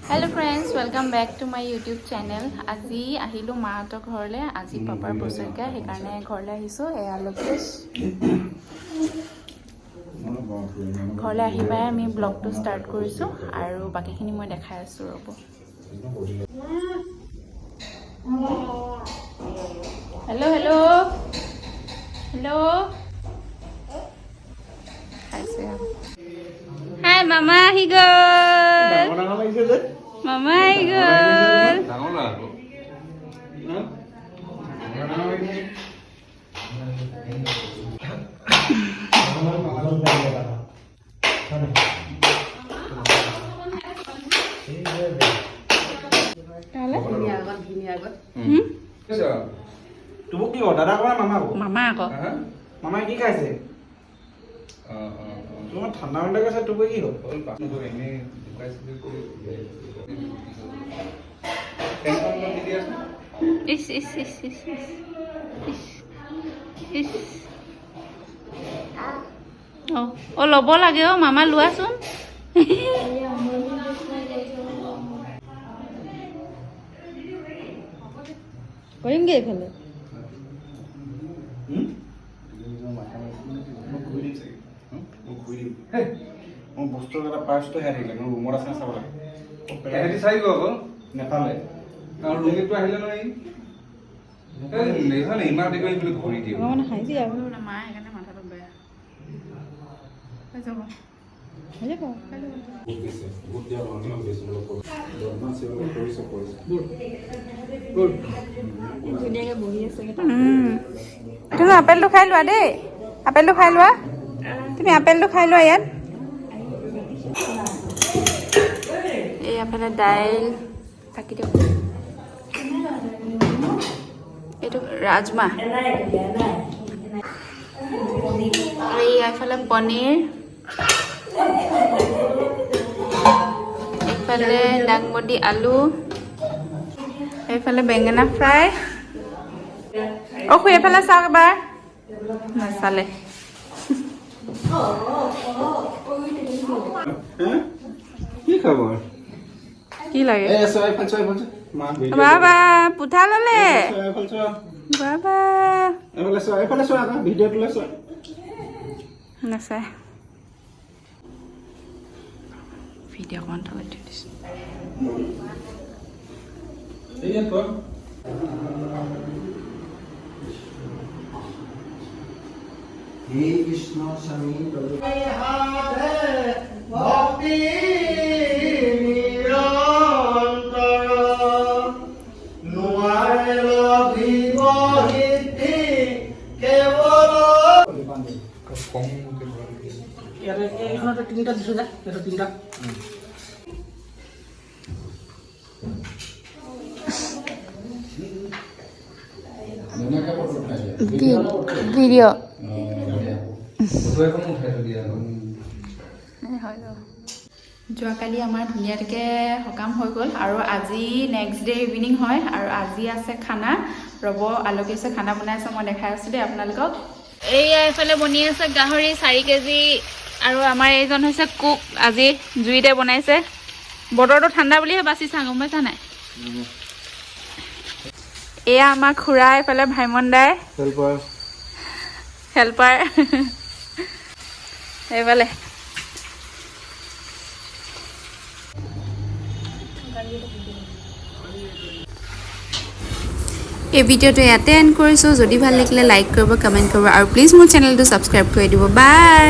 Hello friends, welcome back to my YouTube channel. আজি আহিলো মাহঁতৰ ঘৰলে আজি পাপাৰ বছৰকা সেইকাৰণে ঘৰলে আহিছো এয়া লোকেশ ঘৰলে আহি পাই আমি ব্লগটো ষ্টাৰ্ট কৰিছো আৰু বাকিখিনি মই দেখাই আছো ৰব hello hello hello Hi mama he gol Mama he gol Tuh bukti kok, dadah kok mama kok. Mama kok. Mama ini kasih. Cuma ঠান্ডা ঠান্ডা কাছে তুই কি কর? ini Oh, ল'ব লাগে অ মামা লোৱাচোন কৰিমগে এইফালে মই বস্তু এটা পাৰ্চটো হেৰিলে মোৰ ৰুমত আছে চাব লাগে এহেতি চাই গ'ল নেপালে আৰু ৰুমটো আহিলে নহয় এই লেখন ইমান দেখি বুলি ঘূৰি দিয়ে মানে খাই দিয়া আৰু না মা সেইকাৰণে মাথাটো বেয়া হৈ যাব হৈ যাব ধুনীয়াকৈ বহি আছে তুমি আপেলটো খাই লোৱা দেই আপেলটো খাই লোৱা তুমি আপেলটো খাই লোৱা ইয়াত এই আপেলৰ দাইল থাকি দিয়ক এইটো ৰাজমাহ এই এইফালে পনীৰ এইফালে দাংবডি আলু এইফালে বেঙেনা ফ্ৰাই অ খুৰী এইফালে চাওক এবাৰ নাচালে কি খবৰ কি লাগে এই ছয় ফল মা বাবা পুঠা ললে ছয় ফল বাবা এইফালে ছয় আকৌ ভিডিঅ'টোলৈ ছয় নাচাই ভিডিঅ' অকণমান থৈ দিছোঁ এই কর হে কৃষ্ণ স্বামী ভক্তি নিৰন্তৰ নোৱাৰে লভিব সিদ্ধি কেৱল ইয়াতে এইখনতে তিনিটা দিছো যা এইটো তিনিটা ভিডিঅ' যোৱাকালি আমাৰ ধুনীয়াকৈ সকাম হৈ গ'ল আৰু আজি নেক্সট ডে ইভিনিং হয় আৰু আজি আছে খানা ৰ'ব আলকেশে খানা বনাইছে মই দেখাই আছোঁ দেই আপোনালোকক এইয়া এইফালে বনি আছে গাহৰি 4 কেজি আৰু আমাৰ এইজন হৈছে কুক আজি জুইতে বনাইছে বতৰটো ঠাণ্ডা বুলিহে বাচিছা গম পাইছা নাই এয়া আমাৰ খুৰা এইফালে ভাইমন দাই হেল্পাৰ এইফালে এই ভিডিঅ'টো ইয়াতে এণ্ড কৰিছোঁ যদি ভাল লাগিলে লাইক কৰিব কমেণ্ট কৰিব আৰু প্লিজ মোৰ চেনেলটো ছাবস্ক্ৰাইব কৰি দিব বাই